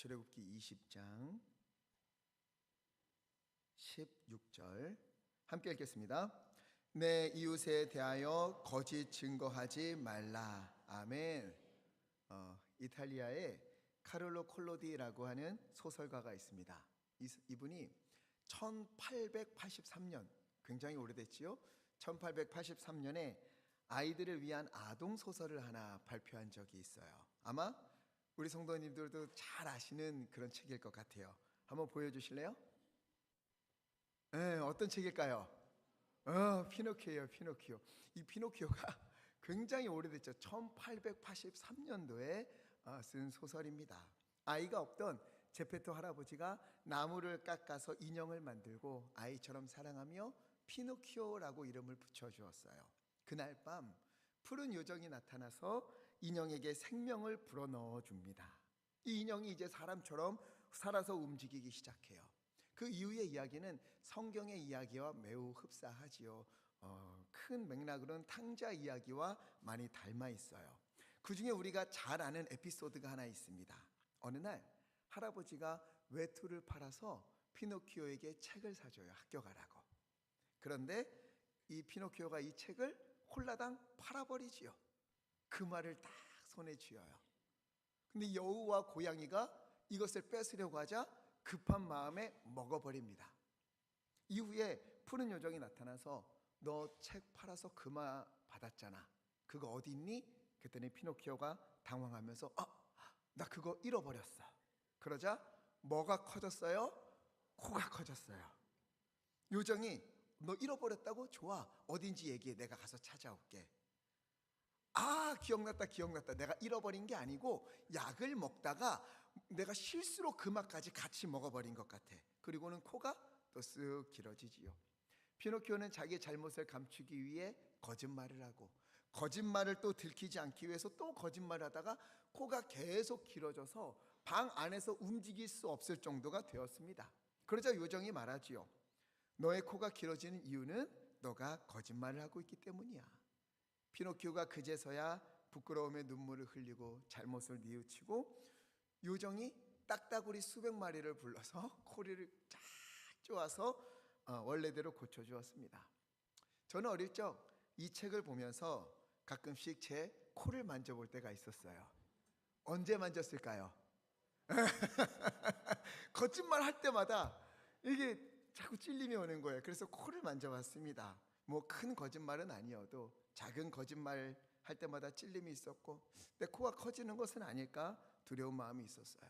출애굽기 20장 16절 함께 읽겠습니다. 내 이웃에 대하여 거짓 증거하지 말라. 아멘. 이탈리아에 카를로 콜로디라고 하는 소설가가 있습니다. 이분이 1883년, 굉장히 오래됐지요. 1883년에 아이들을 위한 아동 소설을 하나 발표한 적이 있어요. 아마 우리 성도님들도 잘 아시는 그런 책일 것 같아요. 한번 보여주실래요? 네, 어떤 책일까요? 피노키오예요. 피노키오. 이 피노키오가 굉장히 오래됐죠. 1883년도에 쓴 소설입니다. 아이가 없던 제페토 할아버지가 나무를 깎아서 인형을 만들고 아이처럼 사랑하며 피노키오라고 이름을 붙여주었어요. 그날 밤 푸른 요정이 나타나서 인형에게 생명을 불어넣어 줍니다. 이 인형이 이제 사람처럼 살아서 움직이기 시작해요. 그 이후의 이야기는 성경의 이야기와 매우 흡사하지요. 큰 맥락으로는 탕자 이야기와 많이 닮아 있어요. 그 중에 우리가 잘 아는 에피소드가 하나 있습니다. 어느 날 할아버지가 외투를 팔아서 피노키오에게 책을 사줘요. 학교 가라고. 그런데 이 피노키오가 이 책을 홀라당 팔아버리지요. 그 말을 딱 손에 쥐어요. 근데 여우와 고양이가 이것을 뺏으려고 하자 급한 마음에 먹어버립니다. 이후에 푸른 요정이 나타나서 너 책 팔아서 금화 받았잖아. 그거 어디 있니? 그랬더니 피노키오가 당황하면서 나 그거 잃어버렸어. 그러자 뭐가 커졌어요? 코가 커졌어요. 요정이 너 잃어버렸다고? 좋아. 어딘지 얘기해. 내가 가서 찾아올게. 기억났다. 내가 잃어버린 게 아니고 약을 먹다가 내가 실수로 그 맛까지 같이 먹어버린 것 같아. 그리고는 코가 또 쓱 길어지지요. 피노키오는 자기의 잘못을 감추기 위해 거짓말을 하고 거짓말을 또 들키지 않기 위해서 또 거짓말을 하다가 코가 계속 길어져서 방 안에서 움직일 수 없을 정도가 되었습니다. 그러자 요정이 말하지요. 너의 코가 길어지는 이유는 너가 거짓말을 하고 있기 때문이야. 피노키오가 그제서야 부끄러움에 눈물을 흘리고 잘못을 뉘우치고 요정이 딱따구리 수백 마리를 불러서 코리를 쫙 쪼아서 원래대로 고쳐주었습니다. 저는 어릴 적 이 책을 보면서 가끔씩 제 코를 만져볼 때가 있었어요. 언제 만졌을까요? 거짓말 할 때마다 이게 자꾸 찔림이 오는 거예요. 그래서 코를 만져봤습니다. 뭐 큰 거짓말은 아니어도 작은 거짓말 할 때마다 찔림이 있었고 내 코가 커지는 것은 아닐까 두려운 마음이 있었어요.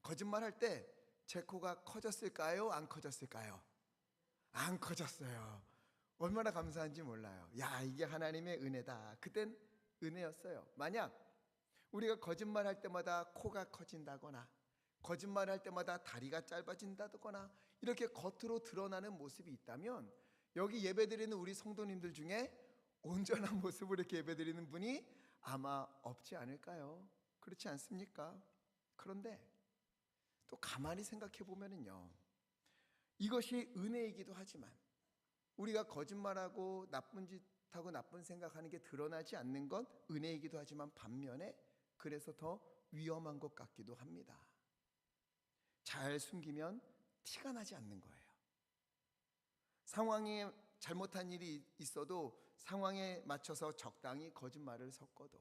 거짓말 할 때 제 코가 커졌을까요? 안 커졌을까요? 안 커졌어요. 얼마나 감사한지 몰라요. 이게 하나님의 은혜다. 그땐 은혜였어요. 만약 우리가 거짓말 할 때마다 코가 커진다거나 거짓말 할 때마다 다리가 짧아진다거나 이렇게 겉으로 드러나는 모습이 있다면 여기 예배드리는 우리 성도님들 중에 온전한 모습으로 이렇게 예배드리는 분이 아마 없지 않을까요? 그렇지 않습니까? 그런데 또 가만히 생각해 보면은요, 이것이 은혜이기도 하지만 우리가 거짓말하고 나쁜 짓하고 나쁜 생각하는 게 드러나지 않는 건 은혜이기도 하지만 반면에 그래서 더 위험한 것 같기도 합니다. 잘 숨기면 티가 나지 않는 거예요. 상황에 잘못한 일이 있어도 상황에 맞춰서 적당히 거짓말을 섞어도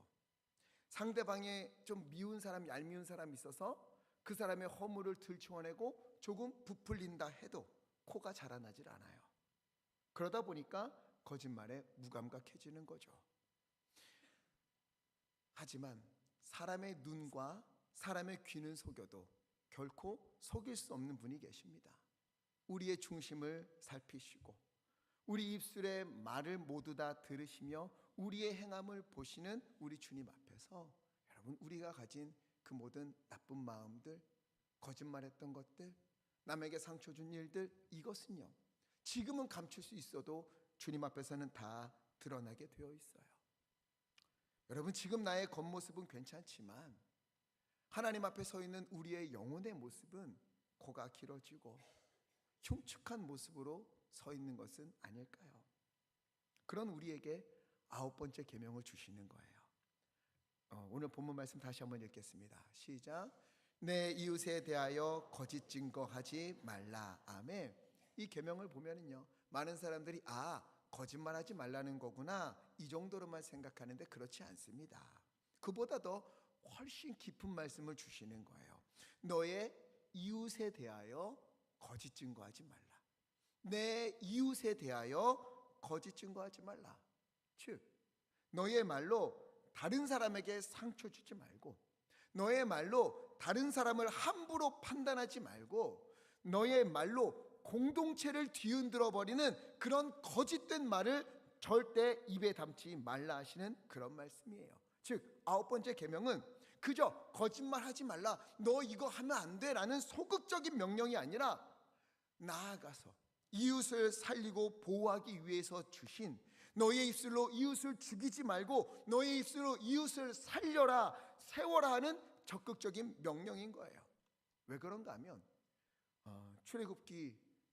상대방에 좀 미운 사람, 얄미운 사람이 있어서 그 사람의 허물을 들추어내고 조금 부풀린다 해도 코가 자라나질 않아요. 그러다 보니까 거짓말에 무감각해지는 거죠. 하지만 사람의 눈과 사람의 귀는 속여도 결코 속일 수 없는 분이 계십니다. 우리의 중심을 살피시고 우리 입술의 말을 모두 다 들으시며 우리의 행함을 보시는 우리 주님 앞에서 여러분, 우리가 가진 그 모든 나쁜 마음들, 거짓말했던 것들, 남에게 상처 준 일들, 이것은요 지금은 감출 수 있어도 주님 앞에서는 다 드러나게 되어 있어요. 여러분, 지금 나의 겉모습은 괜찮지만 하나님 앞에 서 있는 우리의 영혼의 모습은 코가 길어지고 흉측한 모습으로 서 있는 것은 아닐까요? 그런 우리에게 9번째 계명을 주시는 거예요. 오늘 본문 말씀 다시 한번 읽겠습니다. 시작. 내 이웃에 대하여 거짓 증거하지 말라. 아멘. 이 계명을 보면은요, 많은 사람들이 거짓말하지 말라는 거구나, 이 정도로만 생각하는데 그렇지 않습니다. 그보다 더 훨씬 깊은 말씀을 주시는 거예요. 너의 이웃에 대하여 거짓 증거하지 말라. 내 이웃에 대하여 거짓 증거하지 말라. 즉, 너의 말로 다른 사람에게 상처 주지 말고, 너의 말로 다른 사람을 함부로 판단하지 말고, 너의 말로 공동체를 뒤흔들어 버리는 그런 거짓된 말을 절대 입에 담지 말라 하시는 그런 말씀이에요. 즉, 9번째 계명은 그저 거짓말하지 말라, 너 이거 하면 안 돼 라는 소극적인 명령이 아니라, 나아가서 이웃을 살리고 보호하기 위해서 주신, 너의 입술로 이웃을 죽이지 말고 너의 입술로 이웃을 살려라, 세워라 하는 적극적인 명령인 거예요. 왜 그런가 하면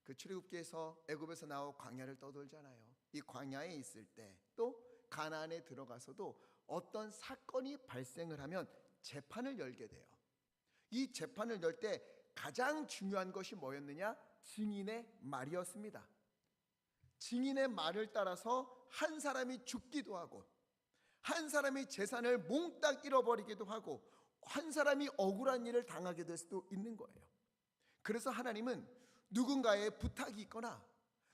출애굽기에서 애굽에서 나와 광야를 떠돌잖아요. 이 광야에 있을 때, 또 가나안에 들어가서도 어떤 사건이 발생을 하면 재판을 열게 돼요. 이 재판을 열 때 가장 중요한 것이 뭐였느냐? 증인의 말이었습니다. 증인의 말을 따라서 한 사람이 죽기도 하고, 한 사람이 재산을 몽땅 잃어버리기도 하고, 한 사람이 억울한 일을 당하게 될 수도 있는 거예요. 그래서 하나님은 누군가의 부탁이 있거나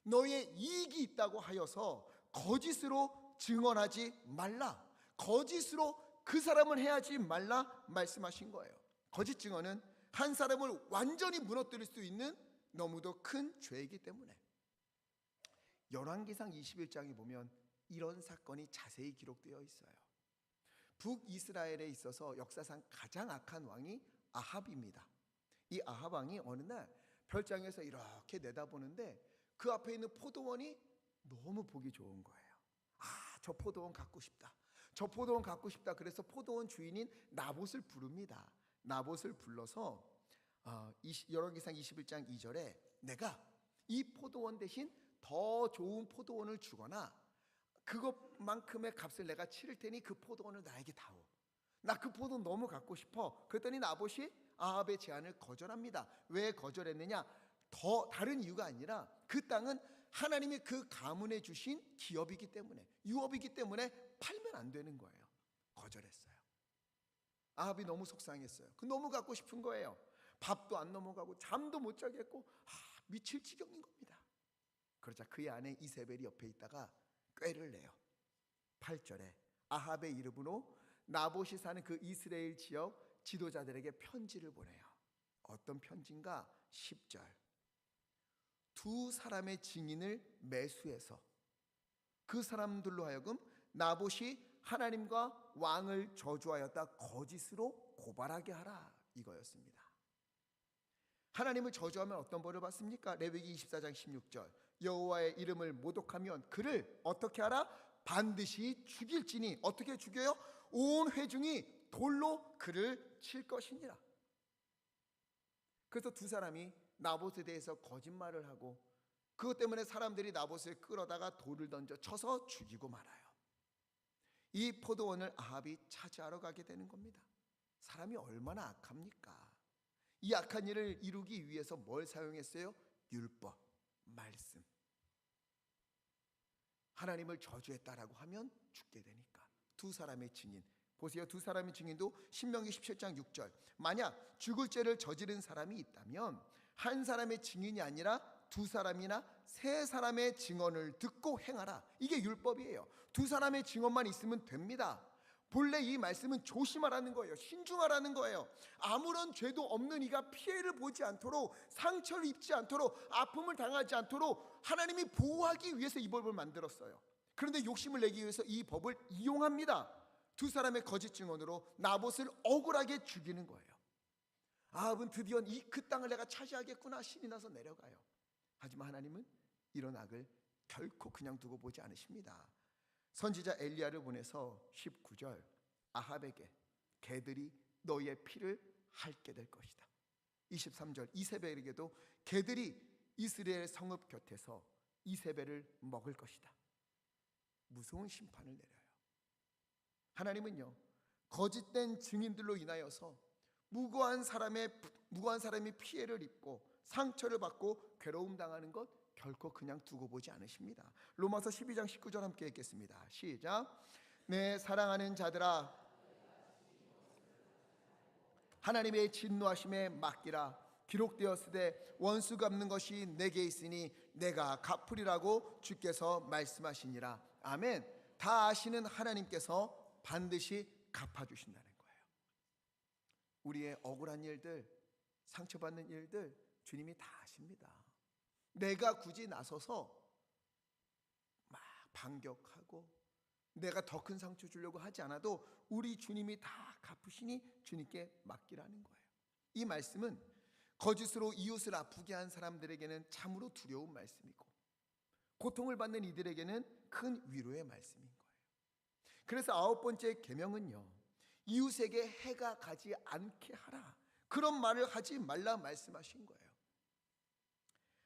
너의 이익이 있다고 하여서 거짓으로 증언하지 말라, 거짓으로 그 사람을 해하지 말라 말씀하신 거예요. 거짓 증언은 한 사람을 완전히 무너뜨릴 수 있는 너무도 큰 죄이기 때문에, 열왕기상 21장에 보면 이런 사건이 자세히 기록되어 있어요. 북이스라엘에 있어서 역사상 가장 악한 왕이 아합입니다. 이 아합 왕이 어느 날 별장에서 이렇게 내다보는데 그 앞에 있는 포도원이 너무 보기 좋은 거예요. 저 포도원 갖고 싶다, 저 포도원 갖고 싶다. 그래서 포도원 주인인 나봇을 부릅니다. 나봇을 불러서 열왕기상 21장 2절에 내가 이 포도원 대신 더 좋은 포도원을 주거나 그것만큼의 값을 내가 치를 테니 그 포도원을 나에게 다오. 나 그 포도원 너무 갖고 싶어. 그랬더니 나봇이 아합의 제안을 거절합니다. 왜 거절했느냐? 다른 이유가 아니라 그 땅은 하나님이 그 가문에 주신 기업이기 때문에, 유업이기 때문에 팔면 안 되는 거예요. 거절했어요. 아합이 너무 속상했어요. 너무 갖고 싶은 거예요. 밥도 안 넘어가고 잠도 못 자겠고 미칠 지경인 겁니다. 그러자 그의 아내 이세벨이 옆에 있다가 꾀를 내요. 8절에 아합의 이름으로 나봇이 사는 그 이스라엘 지역 지도자들에게 편지를 보내요. 어떤 편지인가? 10절. 두 사람의 증인을 매수해서 그 사람들로 하여금 나봇이 하나님과 왕을 저주하였다 거짓으로 고발하게 하라, 이거였습니다. 하나님을 저주하면 어떤 벌을 받습니까? 레위기 24장 16절. 여호와의 이름을 모독하면 그를 어떻게 하라? 반드시 죽일지니. 어떻게 죽여요? 온 회중이 돌로 그를 칠 것이니라. 그래서 두 사람이 나봇에 대해서 거짓말을 하고, 그것 때문에 사람들이 나봇을 끌어다가 돌을 던져 쳐서 죽이고 말아요. 이 포도원을 아합이 차지하러 가게 되는 겁니다. 사람이 얼마나 악합니까? 이 악한 일을 이루기 위해서 뭘 사용했어요? 율법, 말씀. 하나님을 저주했다라고 하면 죽게 되니까. 두 사람의 증인 보세요. 두 사람의 증인도 신명기 17장 6절. 만약 죽을 죄를 저지른 사람이 있다면 한 사람의 증인이 아니라 두 사람이나 세 사람의 증언을 듣고 행하라. 이게 율법이에요. 두 사람의 증언만 있으면 됩니다. 본래 이 말씀은 조심하라는 거예요. 신중하라는 거예요. 아무런 죄도 없는 이가 피해를 보지 않도록, 상처를 입지 않도록, 아픔을 당하지 않도록 하나님이 보호하기 위해서 이 법을 만들었어요. 그런데 욕심을 내기 위해서 이 법을 이용합니다. 두 사람의 거짓 증언으로 나봇을 억울하게 죽이는 거예요. 아합은 드디어 그 땅을 내가 차지하겠구나 신이 나서 내려가요. 하지만 하나님은 이런 악을 결코 그냥 두고 보지 않으십니다. 선지자 엘리야를 보내서 19절 아합에게 개들이 너희의 피를 핥게 될 것이다. 23절 이세벨에게도 개들이 이스라엘 성읍 곁에서 이세벨을 먹을 것이다. 무서운 심판을 내려요. 하나님은요, 거짓된 증인들로 인하여서 무고한 사람이 피해를 입고 상처를 받고 괴로움 당하는 것 결코 그냥 두고 보지 않으십니다. 로마서 12장 19절 함께 읽겠습니다. 시작. 내 사랑하는 자들아, 하나님의 진노하심에 맡기라. 기록되었으되 원수 갚는 것이 내게 있으니 내가 갚으리라고 주께서 말씀하시니라. 아멘. 다 아시는 하나님께서 반드시 갚아주신다는 거예요. 우리의 억울한 일들, 상처받는 일들 주님이 다 아십니다. 내가 굳이 나서서 막 반격하고 내가 더 큰 상처 주려고 하지 않아도 우리 주님이 다 갚으시니 주님께 맡기라는 거예요. 이 말씀은 거짓으로 이웃을 아프게 한 사람들에게는 참으로 두려운 말씀이고, 고통을 받는 이들에게는 큰 위로의 말씀인 거예요. 그래서 9번째 계명은요, 이웃에게 해가 가지 않게 하라, 그런 말을 하지 말라 말씀하신 거예요.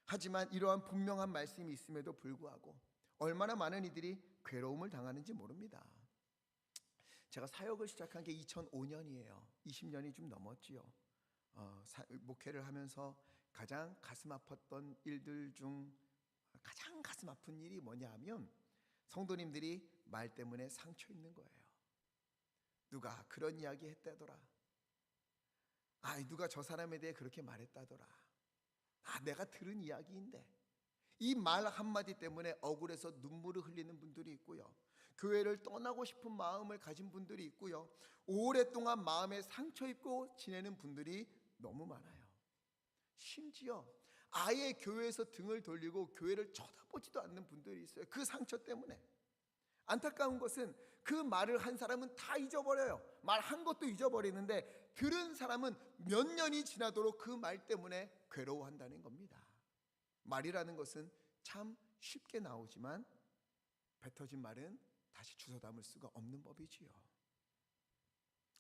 하지만 이러한 분명한 말씀이 있음에도 불구하고 얼마나 많은 이들이 괴로움을 당하는지 모릅니다. 제가 사역을 시작한 게 2005년이에요. 20년이 좀 넘었지요. 목회를 하면서 가장 가슴 아팠던 일들 중 가장 가슴 아픈 일이 뭐냐 하면 성도님들이 말 때문에 상처 입는 거예요. 누가 그런 이야기 했다더라. 누가 저 사람에 대해 그렇게 말했다더라. 내가 들은 이야기인데. 이 말 한마디 때문에 억울해서 눈물을 흘리는 분들이 있고요, 교회를 떠나고 싶은 마음을 가진 분들이 있고요, 오랫동안 마음에 상처 입고 지내는 분들이 너무 많아요. 심지어 아예 교회에서 등을 돌리고 교회를 쳐다보지도 않는 분들이 있어요. 그 상처 때문에. 안타까운 것은 그 말을 한 사람은 다 잊어버려요. 말한 것도 잊어버리는데 들은 사람은 몇 년이 지나도록 그 말 때문에 괴로워한다는 겁니다. 말이라는 것은 참 쉽게 나오지만 뱉어진 말은 다시 주워 담을 수가 없는 법이지요.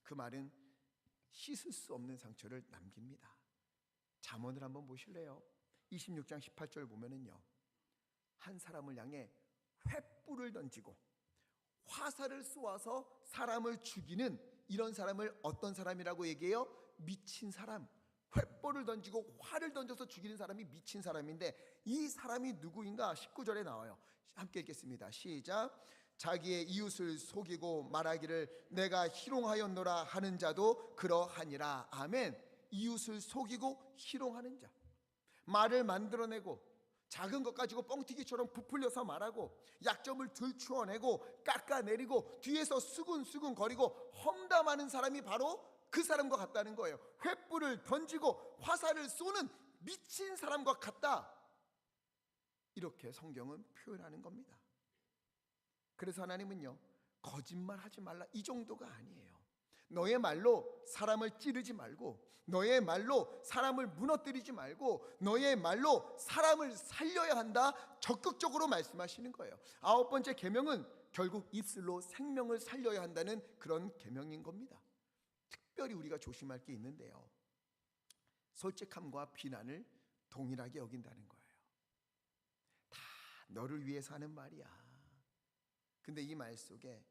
그 말은 씻을 수 없는 상처를 남깁니다. 잠언을 한번 보실래요? 26장 18절 보면은요, 한 사람을 향해 횃불을 던지고 화살을 쏘아서 사람을 죽이는 이런 사람을 어떤 사람이라고 얘기해요? 미친 사람. 횃불을 던지고 활을 던져서 죽이는 사람이 미친 사람인데, 이 사람이 누구인가? 19절에 나와요. 함께 읽겠습니다. 시작. 자기의 이웃을 속이고 말하기를 내가 희롱하였노라 하는 자도 그러하니라. 아멘. 이웃을 속이고 희롱하는 자, 말을 만들어내고 작은 것 가지고 뻥튀기처럼 부풀려서 말하고 약점을 들추어내고 깎아내리고 뒤에서 수근수근 거리고 험담하는 사람이 바로 그 사람과 같다는 거예요. 횃불을 던지고 화살을 쏘는 미친 사람과 같다, 이렇게 성경은 표현하는 겁니다. 그래서 하나님은요, 거짓말하지 말라, 이 정도가 아니에요. 너의 말로 사람을 찌르지 말고, 너의 말로 사람을 무너뜨리지 말고, 너의 말로 사람을 살려야 한다, 적극적으로 말씀하시는 거예요. 9번째 계명은 결국 입술로 생명을 살려야 한다는 그런 계명인 겁니다. 특별히 우리가 조심할 게 있는데요, 솔직함과 비난을 동일하게 여긴다는 거예요. 다 너를 위해서 하는 말이야. 근데 이 말 속에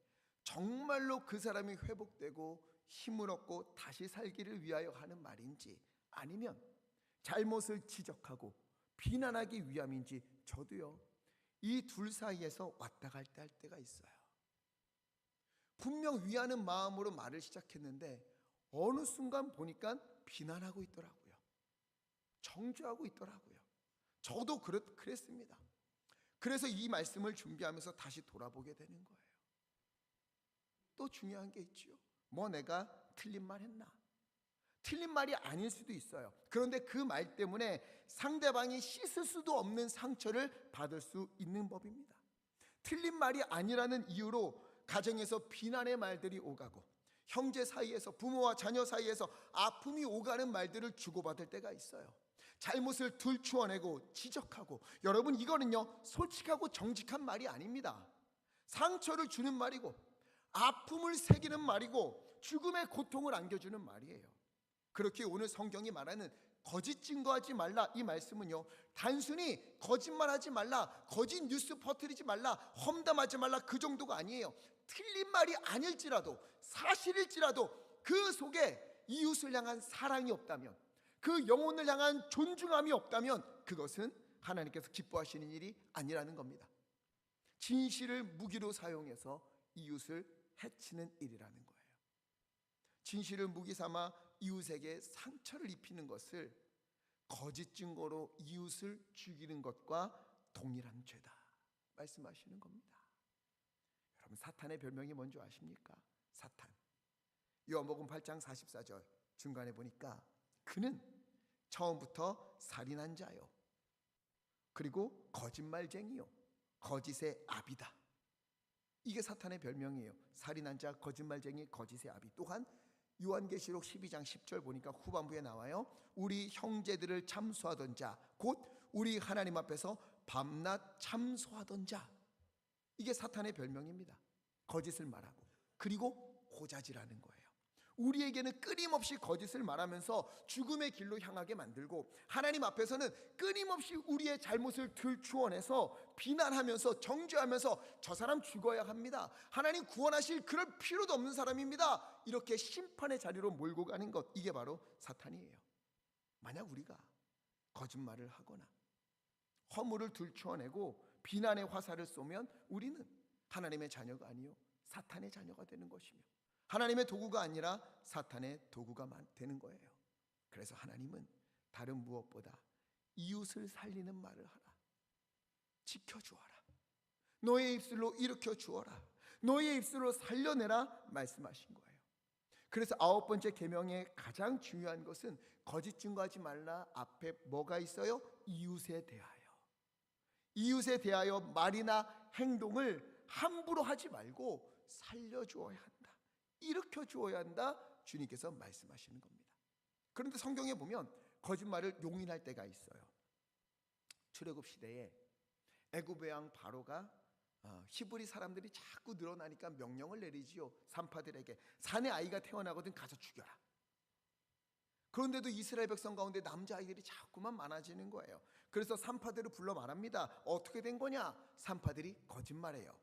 정말로 그 사람이 회복되고 힘을 얻고 다시 살기를 위하여 하는 말인지, 아니면 잘못을 지적하고 비난하기 위함인지, 저도요, 이 둘 사이에서 왔다 갔다 할 때가 있어요. 분명 위하는 마음으로 말을 시작했는데 어느 순간 보니까 비난하고 있더라고요. 정죄하고 있더라고요. 저도 그랬습니다. 그래서 이 말씀을 준비하면서 다시 돌아보게 되는 거예요. 또 중요한 게 있지요. 내가 틀린 말 했나? 틀린 말이 아닐 수도 있어요. 그런데 그 말 때문에 상대방이 씻을 수도 없는 상처를 받을 수 있는 법입니다. 틀린 말이 아니라는 이유로 가정에서 비난의 말들이 오가고, 형제 사이에서, 부모와 자녀 사이에서 아픔이 오가는 말들을 주고받을 때가 있어요. 잘못을 들추어내고 지적하고, 여러분, 이거는요, 솔직하고 정직한 말이 아닙니다. 상처를 주는 말이고, 아픔을 새기는 말이고, 죽음의 고통을 안겨주는 말이에요. 그렇게 오늘 성경이 말하는 거짓 증거하지 말라, 이 말씀은요, 단순히 거짓말하지 말라, 거짓 뉴스 퍼뜨리지 말라, 험담하지 말라, 그 정도가 아니에요. 틀린 말이 아닐지라도, 사실일지라도 그 속에 이웃을 향한 사랑이 없다면, 그 영혼을 향한 존중함이 없다면 그것은 하나님께서 기뻐하시는 일이 아니라는 겁니다. 진실을 무기로 사용해서 이웃을 해치는 일이라는 거예요. 진실을 무기 삼아 이웃에게 상처를 입히는 것을 거짓 증거로 이웃을 죽이는 것과 동일한 죄다 말씀하시는 겁니다. 여러분, 사탄의 별명이 뭔지 아십니까? 사탄. 요한복음 8장 44절 중간에 보니까 그는 처음부터 살인한 자요, 그리고 거짓말쟁이요, 거짓의 아비다. 이게 사탄의 별명이에요. 살인한 자, 거짓말쟁이, 거짓의 아비. 또한 요한계시록 12장 10절 보니까 후반부에 나와요. 우리 형제들을 참소하던 자, 곧 우리 하나님 앞에서 밤낮 참소하던 자. 이게 사탄의 별명입니다. 거짓을 말하고, 그리고 고자질하는 거예요. 우리에게는 끊임없이 거짓을 말하면서 죽음의 길로 향하게 만들고, 하나님 앞에서는 끊임없이 우리의 잘못을 들추어내서 비난하면서 정죄하면서 저 사람 죽어야 합니다, 하나님 구원하실 그럴 필요도 없는 사람입니다, 이렇게 심판의 자리로 몰고 가는 것, 이게 바로 사탄이에요. 만약 우리가 거짓말을 하거나 허물을 들추어내고 비난의 화살을 쏘면 우리는 하나님의 자녀가 아니요 사탄의 자녀가 되는 것이며, 하나님의 도구가 아니라 사탄의 도구가 되는 거예요. 그래서 하나님은 다른 무엇보다 이웃을 살리는 말을 하라, 지켜주어라, 너의 입술로 일으켜 주어라, 너의 입술로 살려내라 말씀하신 거예요. 그래서 9번째 계명의 가장 중요한 것은 거짓 증거하지 말라 앞에 뭐가 있어요? 이웃에 대하여. 이웃에 대하여 말이나 행동을 함부로 하지 말고 살려주어야 한다, 일으켜 주어야 한다, 주님께서 말씀하시는 겁니다. 그런데 성경에 보면 거짓말을 용인할 때가 있어요. 출애굽 시대에 애굽의 왕 바로가 히브리 사람들이 자꾸 늘어나니까 명령을 내리지요. 산파들에게 산에 아이가 태어나거든 가서 죽여라. 그런데도 이스라엘 백성 가운데 남자아이들이 자꾸만 많아지는 거예요. 그래서 산파들을 불러 말합니다. 어떻게 된 거냐? 산파들이 거짓말해요.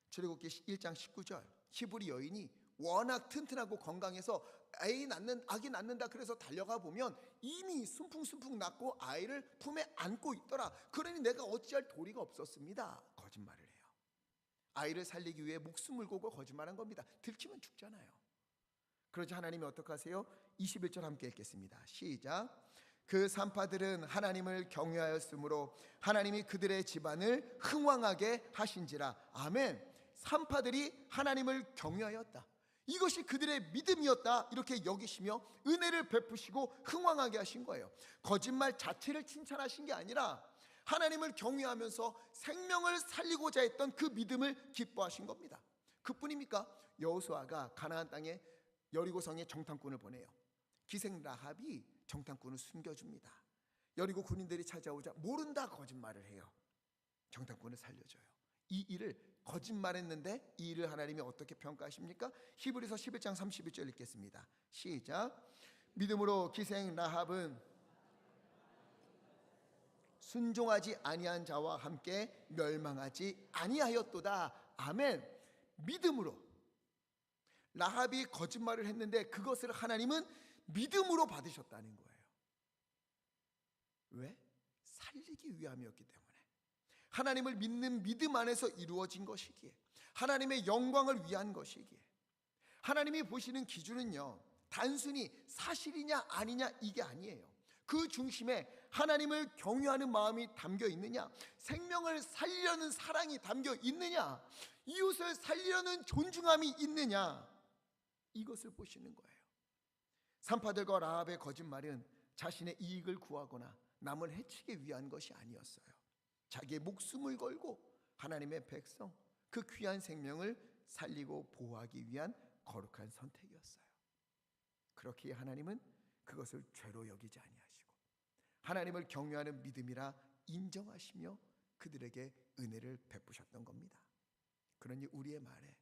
출애굽기 1장 19절 히브리 여인이 워낙 튼튼하고 건강해서 아기 낳는다 그래서 달려가 보면 이미 순풍순풍 낳고 아이를 품에 안고 있더라. 그러니 내가 어찌할 도리가 없었습니다. 거짓말을 해요. 아이를 살리기 위해 목숨을 걸고 거짓말한 겁니다. 들키면 죽잖아요. 그러자 하나님이 어떻게 하세요? 21절 함께 읽겠습니다. 시작. 그 산파들은 하나님을 경외하였으므로 하나님이 그들의 집안을 흥왕하게 하신지라. 아멘. 산파들이 하나님을 경외하였다, 이것이 그들의 믿음이었다, 이렇게 여기시며 은혜를 베푸시고 흥왕하게 하신 거예요. 거짓말 자체를 칭찬하신 게 아니라 하나님을 경외하면서 생명을 살리고자 했던 그 믿음을 기뻐하신 겁니다. 그뿐입니까? 여호수아가 가나안 땅에 여리고성에 정탐꾼을 보내요. 기생 라합이 정탐꾼을 숨겨줍니다. 여리고 군인들이 찾아오자 모른다 거짓말을 해요. 정탐꾼을 살려줘요. 이 일을 거짓말했는데 이 일을 하나님이 어떻게 평가하십니까? 히브리서 11장 31절 읽겠습니다. 시작. 믿음으로 기생 라합은 순종하지 아니한 자와 함께 멸망하지 아니하였도다. 아멘. 믿음으로 라합이 거짓말을 했는데 그것을 하나님은 믿음으로 받으셨다는 거예요. 왜? 살리기 위함이었기 때문에. 하나님을 믿는 믿음 안에서 이루어진 것이기에, 하나님의 영광을 위한 것이기에. 하나님이 보시는 기준은요, 단순히 사실이냐 아니냐 이게 아니에요. 그 중심에 하나님을 경외하는 마음이 담겨 있느냐, 생명을 살리려는 사랑이 담겨 있느냐, 이웃을 살리려는 존중함이 있느냐, 이것을 보시는 거예요. 산파들과 라합의 거짓말은 자신의 이익을 구하거나 남을 해치기 위한 것이 아니었어요. 자기의 목숨을 걸고 하나님의 백성, 그 귀한 생명을 살리고 보호하기 위한 거룩한 선택이었어요. 그렇기에 하나님은 그것을 죄로 여기지 아니하시고 하나님을 경외하는 믿음이라 인정하시며 그들에게 은혜를 베푸셨던 겁니다. 그러니 우리의 말에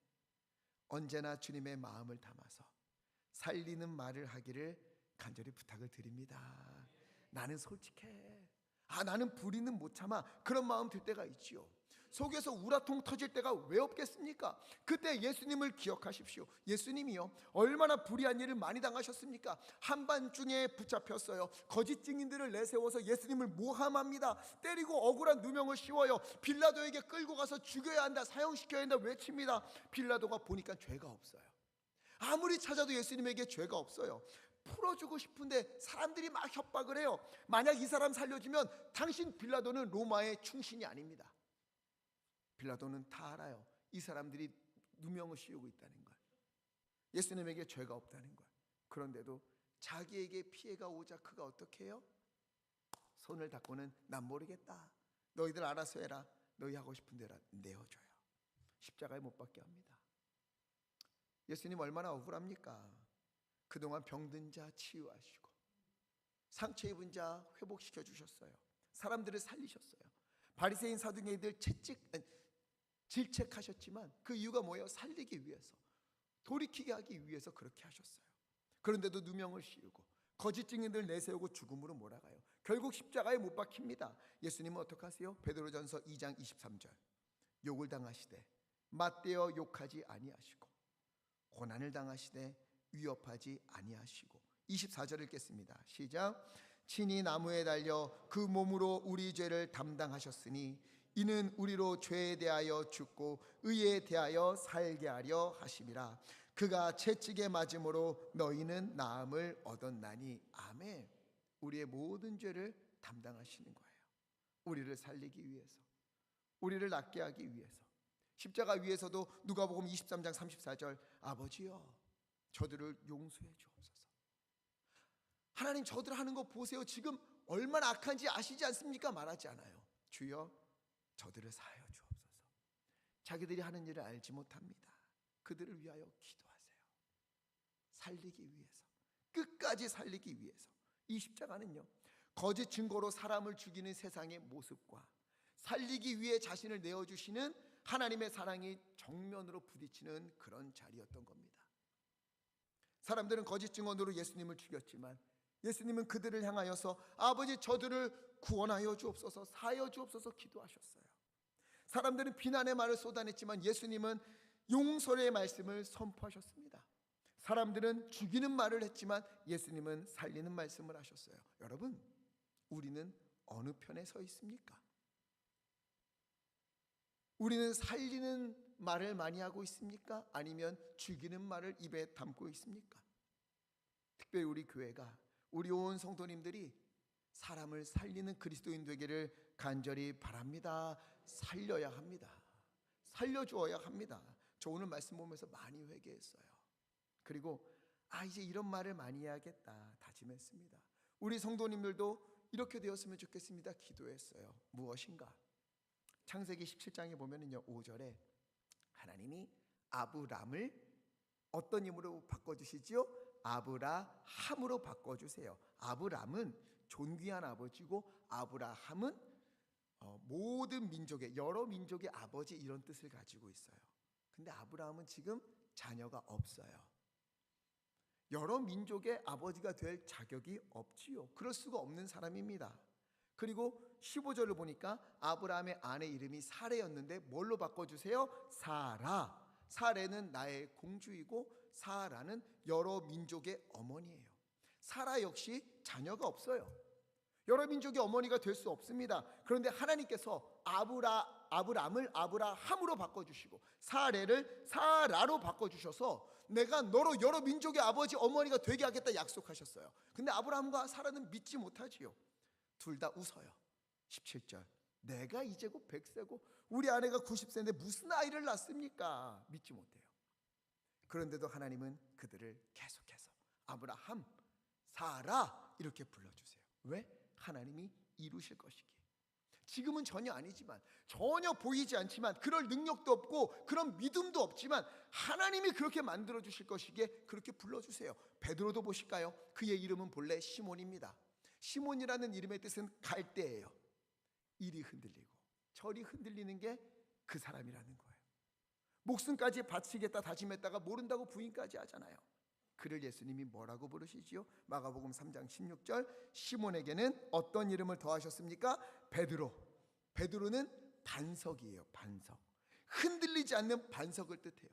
언제나 주님의 마음을 담아서 살리는 말을 하기를 간절히 부탁을 드립니다. 나는 솔직해, 나는 불의는 못 참아, 그런 마음 들 때가 있지요. 속에서 우라통 터질 때가 왜 없겠습니까? 그때 예수님을 기억하십시오. 예수님이요, 얼마나 불의한 일을 많이 당하셨습니까? 한밤중에 붙잡혔어요. 거짓 증인들을 내세워서 예수님을 모함합니다. 때리고 억울한 누명을 씌워요. 빌라도에게 끌고 가서 죽여야 한다, 사형시켜야 한다 외칩니다. 빌라도가 보니까 죄가 없어요. 아무리 찾아도 예수님에게 죄가 없어요. 풀어주고 싶은데 사람들이 막 협박을 해요. 만약 이 사람 살려주면 당신 빌라도는 로마의 충신이 아닙니다. 빌라도는 다 알아요. 이 사람들이 누명을 씌우고 있다는 걸, 예수님에게 죄가 없다는 걸. 그런데도 자기에게 피해가 오자 그가 어떻게 해요? 손을 닦고는 난 모르겠다, 너희들 알아서 해라, 너희 하고 싶은 대로 내어줘요. 십자가에 못 박게 합니다. 예수님 얼마나 억울합니까? 그동안 병든 자 치유하시고 상처 입은 자 회복시켜 주셨어요. 사람들을 살리셨어요. 바리새인 사두개인들 질책하셨지만 그 이유가 뭐예요? 살리기 위해서, 돌이키게 하기 위해서 그렇게 하셨어요. 그런데도 누명을 씌우고 거짓 증인들 내세우고 죽음으로 몰아가요. 결국 십자가에 못 박힙니다. 예수님은 어떻게 하세요? 베드로전서 2장 23절, 욕을 당하시되 맞대어 욕하지 아니하시고 고난을 당하시되 위협하지 아니하시고. 24절을 읽겠습니다. 시작. 친히 나무에 달려 그 몸으로 우리 죄를 담당하셨으니 이는 우리로 죄에 대하여 죽고 의에 대하여 살게 하려 하심이라. 그가 채찍에 맞음으로 너희는 나음을 얻었나니. 아멘. 우리의 모든 죄를 담당하시는 거예요. 우리를 살리기 위해서, 우리를 낫게 하기 위해서. 십자가 위에서도 누가복음 23장 34절, 아버지여 저들을 용서해 주옵소서. 하나님, 저들 하는 거 보세요. 지금 얼마나 악한지 아시지 않습니까? 말하지 않아요. 주여 저들을 사하여 주옵소서. 자기들이 하는 일을 알지 못합니다. 그들을 위하여 기도하세요. 살리기 위해서, 끝까지 살리기 위해서. 이 십자가는요, 거짓 증거로 사람을 죽이는 세상의 모습과 살리기 위해 자신을 내어주시는 하나님의 사랑이 정면으로 부딪히는 그런 자리였던 겁니다. 사람들은 거짓 증언으로 예수님을 죽였지만 예수님은 그들을 향하여서 아버지 저들을 구원하여 주옵소서, 사하여 주옵소서 기도하셨어요. 사람들은 비난의 말을 쏟아냈지만 예수님은 용서의 말씀을 선포하셨습니다. 사람들은 죽이는 말을 했지만 예수님은 살리는 말씀을 하셨어요. 여러분, 우리는 어느 편에 서 있습니까? 우리는 살리는 말을 많이 하고 있습니까? 아니면 죽이는 말을 입에 담고 있습니까? 특별히 우리 교회가, 우리 온 성도님들이 사람을 살리는 그리스도인 되기를 간절히 바랍니다. 살려야 합니다. 살려주어야 합니다. 저 오늘 말씀 보면서 많이 회개했어요. 그리고 이제 이런 말을 많이 해야겠다 다짐했습니다. 우리 성도님들도 이렇게 되었으면 좋겠습니다. 기도했어요. 무엇인가? 창세기 17장에 보면은요, 5절에 하나님이 아브람을 어떤 이름으로 바꿔주시지요? 아브라함으로 바꿔주세요. 아브람은 존귀한 아버지고 아브라함은 모든 민족의, 여러 민족의 아버지, 이런 뜻을 가지고 있어요. 근데 아브라함은 지금 자녀가 없어요. 여러 민족의 아버지가 될 자격이 없지요. 그럴 수가 없는 사람입니다. 그리고 15절을 보니까 아브라함의 아내 이름이 사레였는데 뭘로 바꿔주세요? 사라. 사레는 나의 공주이고 사라는 여러 민족의 어머니예요. 사라 역시 자녀가 없어요. 여러 민족의 어머니가 될 수 없습니다. 그런데 하나님께서 아브람을 아브라함으로 바꿔주시고 사레를 사라로 바꿔주셔서 내가 너로 여러 민족의 아버지 어머니가 되게 하겠다 약속하셨어요. 근데 아브라함과 사라는 믿지 못하지요. 둘 다 웃어요. 17절, 내가 이제 곧 100세고 우리 아내가 90세인데 무슨 아이를 낳습니까? 믿지 못해요. 그런데도 하나님은 그들을 계속해서 아브라함, 사라 이렇게 불러주세요. 왜? 하나님이 이루실 것이기에. 지금은 전혀 아니지만, 전혀 보이지 않지만, 그럴 능력도 없고 그런 믿음도 없지만 하나님이 그렇게 만들어 주실 것이기에 그렇게 불러주세요. 베드로도 보실까요? 그의 이름은 본래 시몬입니다. 시몬이라는 이름의 뜻은 갈대예요. 이리 흔들리고 저리 흔들리는 게 그 사람이라는 거예요. 목숨까지 바치겠다 다짐했다가 모른다고 부인까지 하잖아요. 그를 예수님이 뭐라고 부르시지요? 마가복음 3장 16절, 시몬에게는 어떤 이름을 더하셨습니까? 베드로. 베드로는 반석이에요. 반석. 흔들리지 않는 반석을 뜻해요.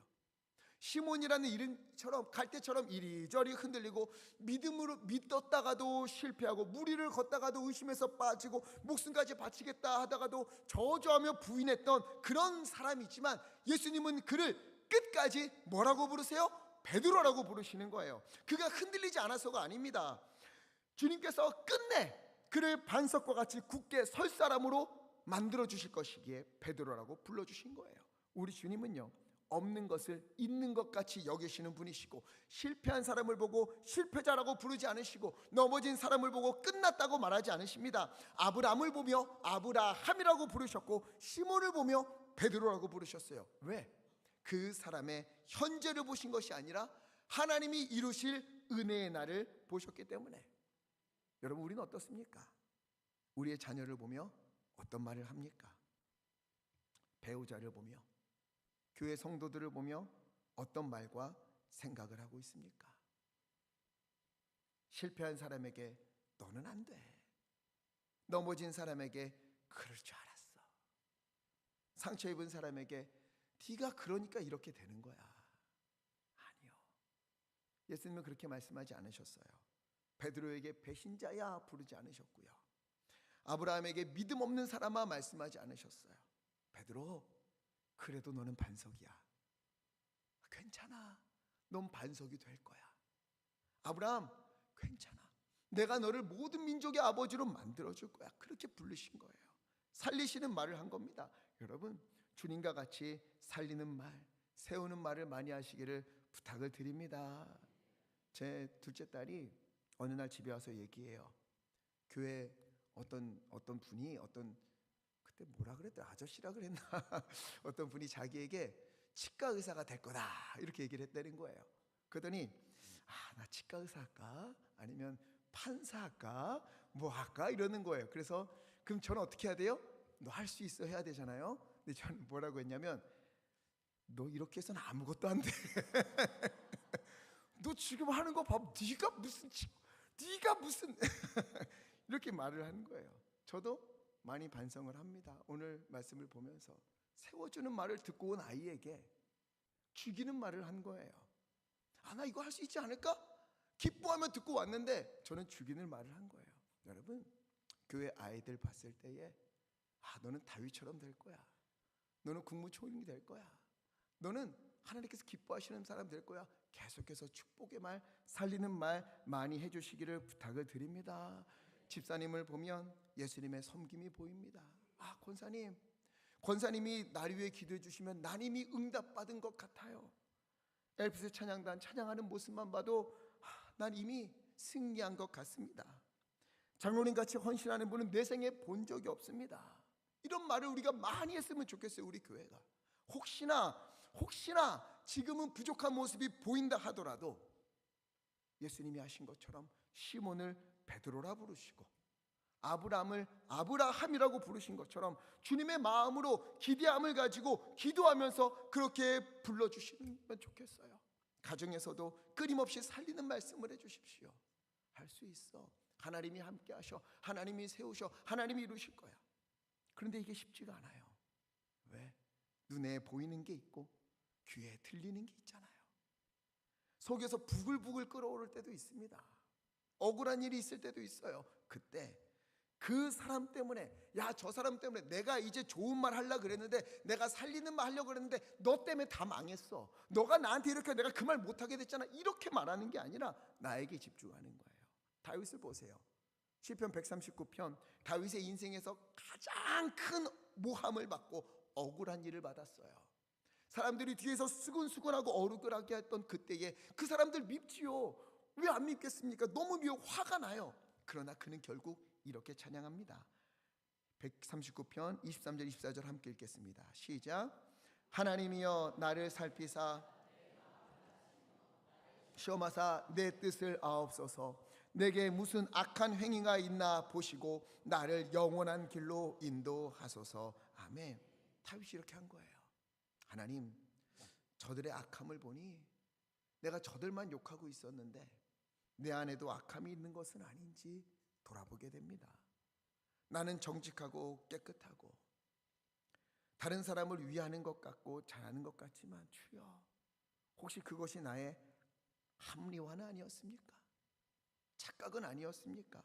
시몬이라는 이름처럼 갈대처럼 이리저리 흔들리고 믿음으로 믿었다가도 실패하고 무리를 걷다가도 의심해서 빠지고 목숨까지 바치겠다 하다가도 저주하며 부인했던 그런 사람이지만 예수님은 그를 끝까지 뭐라고 부르세요? 베드로라고 부르시는 거예요. 그가 흔들리지 않아서가 아닙니다. 주님께서 끝내 그를 반석과 같이 굳게 설 사람으로 만들어 주실 것이기에 베드로라고 불러주신 거예요. 우리 주님은요, 없는 것을 있는 것 같이 여기시는 분이시고, 실패한 사람을 보고 실패자라고 부르지 않으시고, 넘어진 사람을 보고 끝났다고 말하지 않으십니다. 아브라함을 보며 아브라함이라고 부르셨고, 시몬을 보며 베드로라고 부르셨어요. 왜? 그 사람의 현재를 보신 것이 아니라 하나님이 이루실 은혜의 날을 보셨기 때문에. 여러분, 우리는 어떻습니까? 우리의 자녀를 보며 어떤 말을 합니까? 배우자를 보며, 교회 성도들을 보며 어떤 말과 생각을 하고 있습니까? 실패한 사람에게 너는 안 돼. 넘어진 사람에게 그럴 줄 알았어. 상처 입은 사람에게 네가 그러니까 이렇게 되는 거야. 아니요. 예수님은 그렇게 말씀하지 않으셨어요. 베드로에게 배신자야 부르지 않으셨고요. 아브라함에게 믿음 없는 사람아 말씀하지 않으셨어요. 베드로, 그래도 너는 반석이야. 괜찮아. 넌 반석이 될 거야. 아브라함, 괜찮아. 내가 너를 모든 민족의 아버지로 만들어줄 거야. 그렇게 부르신 거예요. 살리시는 말을 한 겁니다. 여러분, 주님과 같이 살리는 말, 세우는 말을 많이 하시기를 부탁을 드립니다. 제 둘째 딸이 어느 날 집에 와서 얘기해요. 교회 어떤 분이 그때 뭐라 그랬더라? 아저씨라 그랬나? 어떤 분이 자기에게 치과 의사가 될 거다 이렇게 얘기를 했다는 거예요. 그러더니 나 치과 의사 할까? 아니면 판사 할까? 뭐 할까? 이러는 거예요. 그래서 그럼 저는 어떻게 해야 돼요? 너 할 수 있어 해야 되잖아요. 근데 저는 뭐라고 했냐면 너 이렇게 해서는 아무것도 안 돼. 너 지금 하는 거 봐. 네가 무슨 이렇게 말을 하는 거예요. 저도 많이 반성을 합니다. 오늘 말씀을 보면서 세워주는 말을 듣고 온 아이에게 죽이는 말을 한 거예요. 나 이거 할 수 있지 않을까? 기뻐하며 듣고 왔는데 저는 죽이는 말을 한 거예요. 여러분, 교회 아이들 봤을 때에 너는 다윗처럼 될 거야. 너는 국무총리 될 거야. 너는 하나님께서 기뻐하시는 사람 될 거야. 계속해서 축복의 말, 살리는 말 많이 해주시기를 부탁을 드립니다. 집사님을 보면 예수님의 섬김이 보입니다. 권사님이 날 위해 기도해 주시면 난 이미 응답받은 것 같아요. 엘프스 찬양단 찬양하는 모습만 봐도 난 이미 승리한 것 같습니다. 장로님같이 헌신하는 분은 내 생에 본 적이 없습니다. 이런 말을 우리가 많이 했으면 좋겠어요. 우리 교회가 혹시나 지금은 부족한 모습이 보인다 하더라도 예수님이 하신 것처럼 시몬을 베드로라 부르시고 아브라함을 아브라함이라고 부르신 것처럼 주님의 마음으로 기대함을 가지고 기도하면서 그렇게 불러주시면 좋겠어요. 가정에서도 끊임없이 살리는 말씀을 해주십시오. 할 수 있어. 하나님이 함께 하셔. 하나님이 세우셔. 하나님이 이루실 거야. 그런데 이게 쉽지가 않아요. 왜? 눈에 보이는 게 있고 귀에 들리는 게 있잖아요. 속에서 부글부글 끓어오를 때도 있습니다. 억울한 일이 있을 때도 있어요. 그때 그 사람 때문에 저 사람 때문에 내가 이제 좋은 말 하려고 그랬는데 내가 살리는 말 하려고 그랬는데 너 때문에 다 망했어. 너가 나한테 이렇게 내가 그 말 못하게 됐잖아. 이렇게 말하는 게 아니라 나에게 집중하는 거예요. 다윗을 보세요. 시편 139편 다윗의 인생에서 가장 큰 모함을 받고 억울한 일을 받았어요. 사람들이 뒤에서 수근수근하고 어루글하게 했던 그때에 그 사람들 밉지요. 왜 안 밉겠습니까? 너무 미워 화가 나요. 그러나 그는 결국 이렇게 찬양합니다. 139편 23절 24절 함께 읽겠습니다. 시작. 하나님이여 나를 살피사 시험하사 내 뜻을 아옵소서. 내게 무슨 악한 행위가 있나 보시고 나를 영원한 길로 인도하소서. 아멘. 다윗이 이렇게 한 거예요. 하나님, 저들의 악함을 보니 내가 저들만 욕하고 있었는데 내 안에도 악함이 있는 것은 아닌지 돌아보게 됩니다. 나는 정직하고 깨끗하고 다른 사람을 위하는 것 같고 잘하는 것 같지만 주여, 혹시 그것이 나의 합리화는 아니었습니까? 착각은 아니었습니까?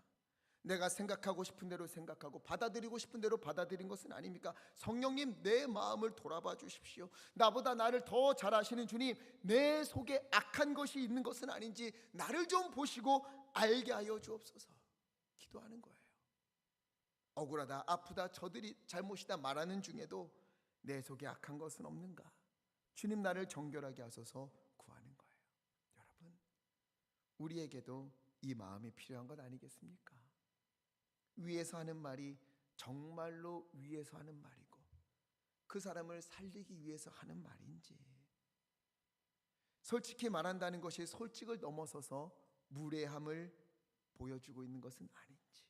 내가 생각하고 싶은 대로 생각하고 받아들이고 싶은 대로 받아들인 것은 아닙니까? 성령님, 내 마음을 돌아봐 주십시오. 나보다 나를 더 잘 아시는 주님, 내 속에 악한 것이 있는 것은 아닌지 나를 좀 보시고 알게 하여 주옵소서. 기도하는 거예요. 억울하다, 아프다, 저들이 잘못이다 말하는 중에도 내 속에 악한 것은 없는가? 주님, 나를 정결하게 하소서 구하는 거예요. 여러분, 우리에게도 이 마음이 필요한 것 아니겠습니까? 위에서 하는 말이 정말로 위에서 하는 말이고 그 사람을 살리기 위해서 하는 말인지, 솔직히 말한다는 것이 솔직을 넘어서서 무례함을 보여주고 있는 것은 아닌지,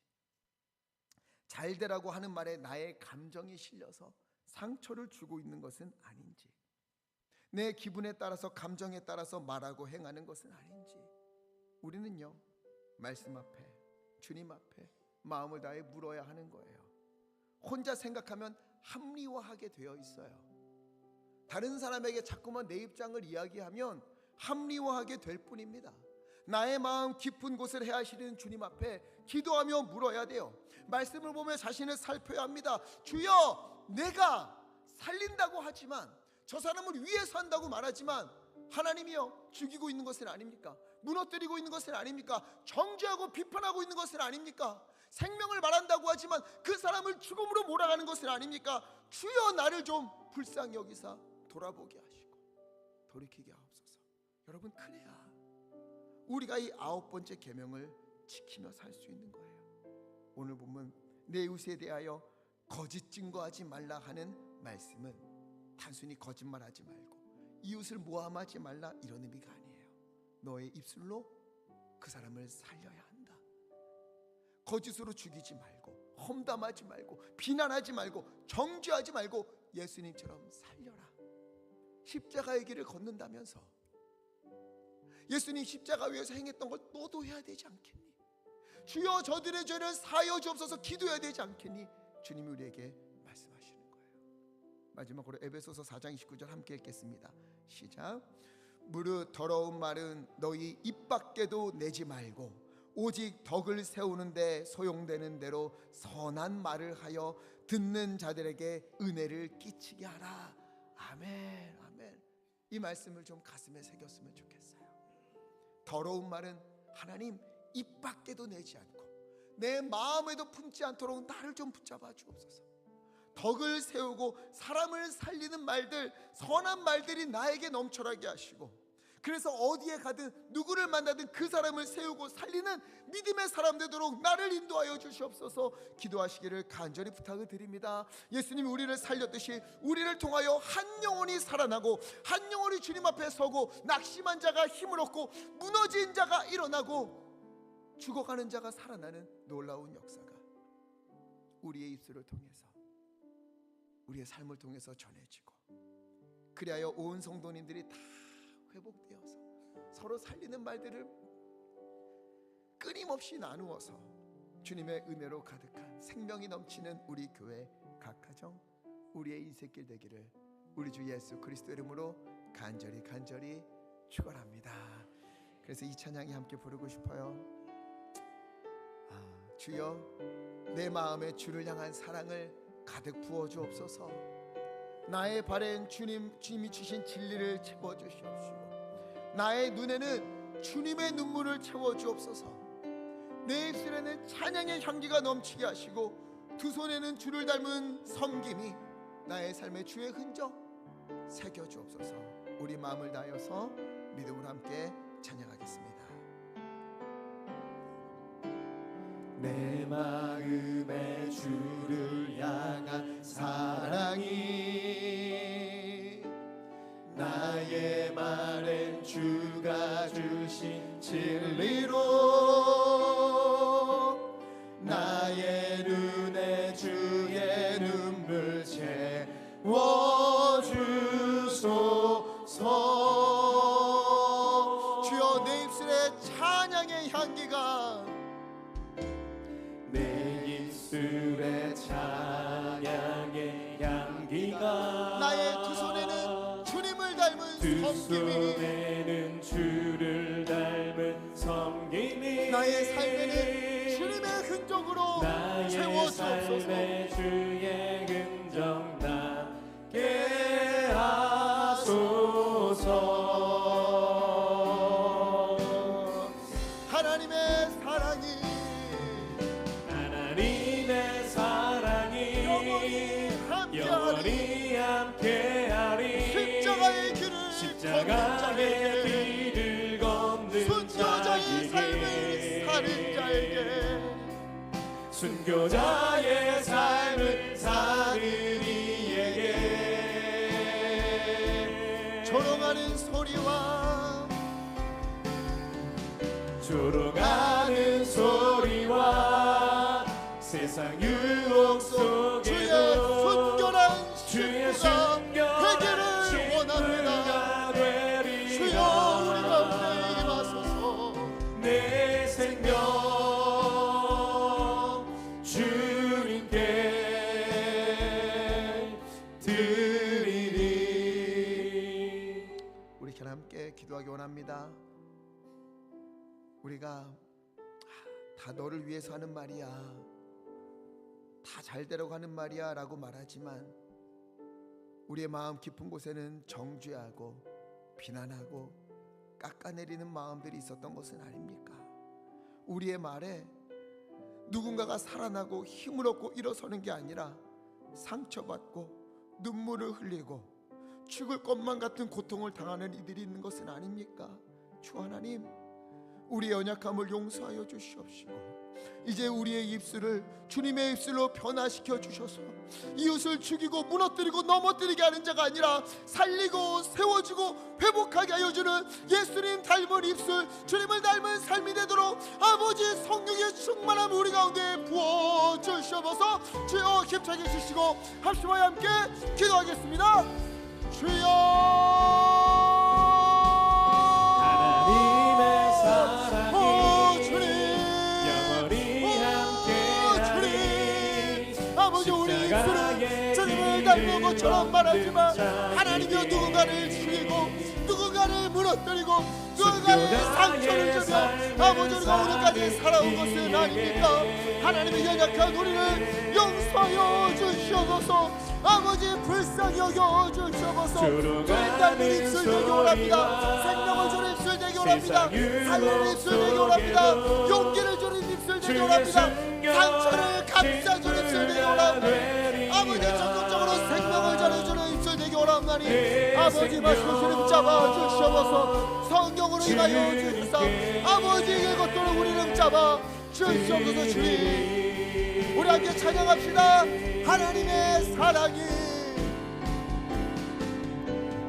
잘되라고 하는 말에 나의 감정이 실려서 상처를 주고 있는 것은 아닌지, 내 기분에 따라서 감정에 따라서 말하고 행하는 것은 아닌지, 우리는요, 말씀 앞에, 주님 앞에 마음을 다해 물어야 하는 거예요. 혼자 생각하면 합리화하게 되어 있어요. 다른 사람에게 자꾸만 내 입장을 이야기하면 합리화하게 될 뿐입니다. 나의 마음 깊은 곳을 헤아시는 주님 앞에 기도하며 물어야 돼요. 말씀을 보며 자신을 살펴야 합니다. 주여, 내가 살린다고 하지만, 저 사람을 위해서 한다고 말하지만 하나님이여, 죽이고 있는 것은 아닙니까? 무너뜨리고 있는 것은 아닙니까? 정죄하고 비판하고 있는 것은 아닙니까? 생명을 말한다고 하지만 그 사람을 죽음으로 몰아가는 것은 아닙니까? 주여, 나를 좀 불쌍히 여기사 돌아보게 하시고 돌이키게 하옵소서. 여러분, 그래야 우리가 이 9번째 계명을 지키며 살 수 있는 거예요. 오늘 보면 내 이웃에 대하여 거짓 증거하지 말라 하는 말씀은 단순히 거짓말하지 말고 이웃을 모함하지 말라 이런 의미가 아니에요. 너의 입술로 그 사람을 살려야 한다. 거짓으로 죽이지 말고, 험담하지 말고, 비난하지 말고, 정죄하지 말고 예수님처럼 살려라. 십자가의 길을 걷는다면서 예수님 십자가 위에서 행했던 걸 너도 해야 되지 않겠니? 주여, 저들의 죄를 사하여 주옵소서 기도해야 되지 않겠니? 주님이 우리에게 말씀하시는 거예요. 마지막으로 에베소서 4장 29절 함께 읽겠습니다. 시작. 무릇 더러운 말은 너희 입 밖에도 내지 말고 오직 덕을 세우는데 소용되는 대로 선한 말을 하여 듣는 자들에게 은혜를 끼치게 하라. 아멘, 아멘. 이 말씀을 좀 가슴에 새겼으면 좋겠어요. 더러운 말은 하나님 입 밖에도 내지 않고 내 마음에도 품지 않도록 나를 좀 붙잡아 주옵소서. 덕을 세우고 사람을 살리는 말들, 선한 말들이 나에게 넘쳐나게 하시고, 그래서 어디에 가든 누구를 만나든 그 사람을 세우고 살리는 믿음의 사람 되도록 나를 인도하여 주시옵소서. 기도하시기를 간절히 부탁을 드립니다. 예수님이 우리를 살렸듯이 우리를 통하여 한 영혼이 살아나고, 한 영혼이 주님 앞에 서고, 낙심한 자가 힘을 얻고, 무너진 자가 일어나고, 죽어가는 자가 살아나는 놀라운 역사가 우리의 입술을 통해서, 우리의 삶을 통해서 전해지고, 그리하여 온 성도님들이 다 회복되어서 서로 살리는 말들을 끊임없이 나누어서 주님의 은혜로 가득한 생명이 넘치는 우리 교회 각 가정, 우리의 인생길 되기를 우리 주 예수 그리스도 이름으로 간절히 축원합니다. 그래서 이 찬양이 함께 부르고 싶어요. 주여, 내 마음에 주를 향한 사랑을 가득 부어 주옵소서. 나의 발엔 주님이 주신 진리를 채워 주시옵시고, 나의 눈에는 주님의 눈물을 채워 주옵소서. 내 입술에는 찬양의 향기가 넘치게 하시고, 두 손에는 주를 닮은 섬김이 나의 삶의 주의 흔적 새겨 주옵소서. 우리 마음을 다하여서 믿음으로 함께 찬양하겠습니다. 내 마음에 주를 향한 사랑이, 나의 말엔 주가 주신 진리로, 나의 눈에 주의 눈물 채워주소서. 주여, 내 입술에 찬양의 향기가, 내 입술에 찬양의 향기가 삶에는 주를 닮은 섬김이 나의 삶에는 주님의 흔적으로 나의 채워주옵소서. 삶에 주의 흔적 나게 하소서. 하나님의 사랑이 하나님의 사랑이 영원히 함께하리. 십자가의 길을 십자가의 길을 걷는 순교자의 삶을 사는 자에게 순교자의 삶을 사는 이에게 조롱하는 소리와 조롱하는 소리와 세상 유혹 주의 속에도 순결한 주의 신부가 순결한 되기를 원합니다. 신부가 되리라. 주여 우리 가운데 임하소서. 내 생명 주님께 드리리. 우리 함께 기도하기 원합니다. 우리가 다 너를 위해서 하는 말이야, 다 잘되려고 하는 말이야 라고 말하지만 우리의 마음 깊은 곳에는 정죄하고 비난하고 깎아내리는 마음들이 있었던 것은 아닙니까? 우리의 말에 누군가가 살아나고 힘을 얻고 일어서는 게 아니라 상처받고 눈물을 흘리고 죽을 것만 같은 고통을 당하는 이들이 있는 것은 아닙니까? 주 하나님, 우리의 연약함을 용서하여 주시옵시고 이제 우리의 입술을 주님의 입술로 변화시켜 주셔서 이웃을 죽이고 무너뜨리고 넘어뜨리게 하는 자가 아니라 살리고 세워주고 회복하게 하여 주는 예수님 닮은 입술, 주님을 닮은 삶이 되도록 아버지 성령의 충만함 우리 가운데 부어 주시옵소서. 주여 힘차게 주시고 합심하여 함께 기도하겠습니다. 주여 하나님의 사랑이 주님, 영원히 함께하리. 아버지 우리 입술은 주님을 닮은 것처럼 말하지만 하나님이여 누군가를 죽이고 누군가를 무너뜨리고 누군가의 상처를 주며 아버지 우리가 오늘까지 살아온 것은 아닙니까? 하나님의 연약한 우리를 용서하여 주시옵소서. 아버지 불쌍히 여겨 주시옵소서. 주님 닮은 입술 되기 원합니다. 생명을 주는 입술 되기 원합니다. 살리는 입술 되기 원합니다. 용기를 주는 입술 되기 원합니다. 상처를 감싸주는 입술 되기 원합니다. 아버지 적극적으로 생명을 전해주는 입술 되기 원합나니 아버지 말씀 주님 잡아 주시옵소서. 성경으로 임하여 주시사 아버지 이것들을 우리는 잡아 주시옵소서. 주님 우리 함께 찬양합시다. 하나님의 사랑이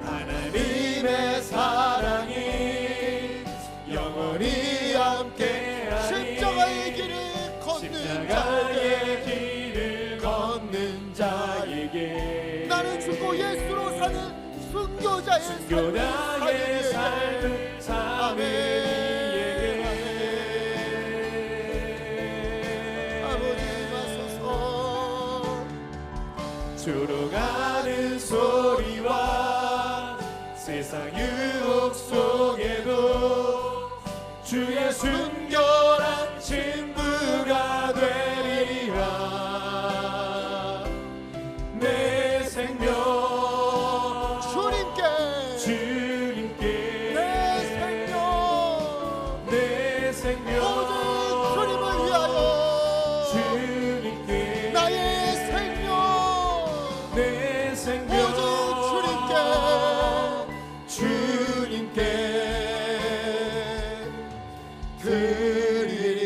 하나님의 사랑이 영원히 함께하리. 십자가의 길을 걷는 십자가의 자에게 길을 걷는 자에게 나는 죽고 예수로 사는 순교자의 순교자의 삶을 사는 이에게 아버지 마소서. 조롱하는 소리와 세상 유혹 속에도 주의 순결한 신부가 되리라. 내 생명 주님께 내 생명 내 생명 오직 주님을 위하여 주님께 나의 생명 내 생명 오직 주님께 드리리.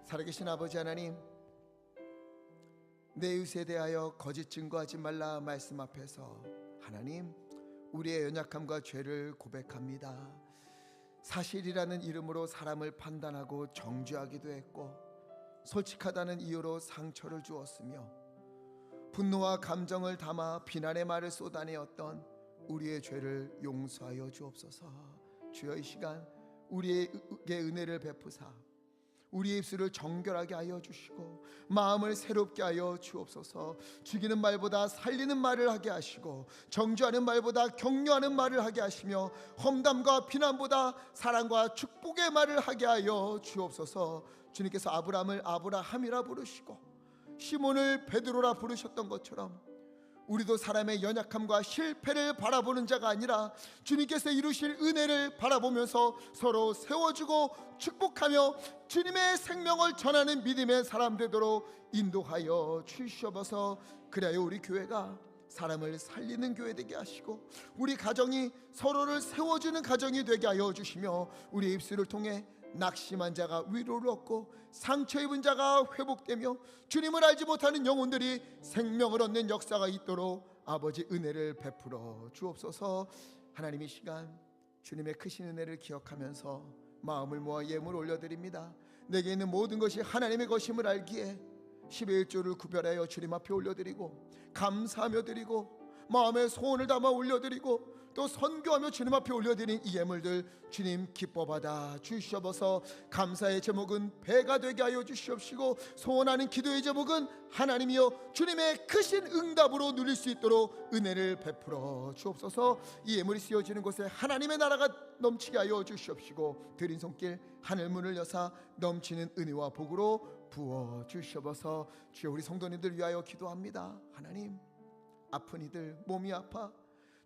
살아계신 아버지 하나님, 내 이웃에 대하여 거짓 증거하지 말라 말씀 앞에서 하나님 우리의 연약함과 죄를 고백합니다. 사실이라는 이름으로 사람을 판단하고 정죄하기도 했고 솔직하다는 이유로 상처를 주었으며 분노와 감정을 담아 비난의 말을 쏟아내었던 우리의 죄를 용서하여 주옵소서. 주여 이 시간 우리에게 은혜를 베푸사 우리의 입술을 정결하게 하여 주시고 마음을 새롭게 하여 주옵소서. 죽이는 말보다 살리는 말을 하게 하시고 정죄하는 말보다 격려하는 말을 하게 하시며 험담과 비난보다 사랑과 축복의 말을 하게 하여 주옵소서. 주님께서 아브라함을 아브라함이라 부르시고 시몬을 베드로라 부르셨던 것처럼 우리도 사람의 연약함과 실패를 바라보는 자가 아니라 주님께서 이루실 은혜를 바라보면서 서로 세워주고 축복하며 주님의 생명을 전하는 믿음의 사람 되도록 인도하여 주시옵소서. 그래야 우리 교회가 사람을 살리는 교회 되게 하시고 우리 가정이 서로를 세워주는 가정이 되게 하여 주시며 우리 입술을 통해 낙심한 자가 위로를 얻고 상처 입은 자가 회복되며 주님을 알지 못하는 영혼들이 생명을 얻는 역사가 있도록 아버지 은혜를 베풀어 주옵소서. 하나님 이 시간 주님의 크신 은혜를 기억하면서 마음을 모아 예물 올려드립니다. 내게 있는 모든 것이 하나님의 것임을 알기에 11조를 구별하여 주님 앞에 올려드리고 감사하며 드리고 마음의 소원을 담아 올려드리고 또 선교하며 주님 앞에 올려드린 이 예물들 주님 기뻐받아 주시옵소서. 감사의 제목은 배가 되게 하여 주시옵시고 소원하는 기도의 제목은 하나님이여 주님의 크신 응답으로 누릴 수 있도록 은혜를 베풀어 주옵소서. 이 예물이 쓰여지는 곳에 하나님의 나라가 넘치게 하여 주시옵시고 드린 손길 하늘 문을 여사 넘치는 은혜와 복으로 부어 주시옵소서. 주여 우리 성도님들 위하여 기도합니다. 하나님 아픈 이들 몸이 아파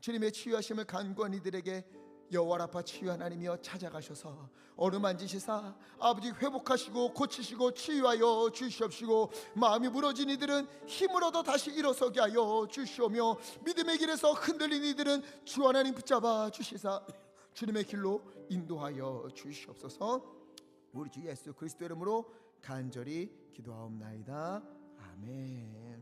주님의 치유하심을 간구한 이들에게 여호와 라파 치유 하나님이여 찾아가셔서 어루만지시사 아버지 회복하시고 고치시고 치유하여 주시옵시고 마음이 무너진 이들은 힘을 얻어 다시 일어서게 하여 주시오며 믿음의 길에서 흔들린 이들은 주 하나님 붙잡아 주시사 주님의 길로 인도하여 주시옵소서. 우리 주 예수 그리스도 이름으로 간절히 기도하옵나이다. 아멘.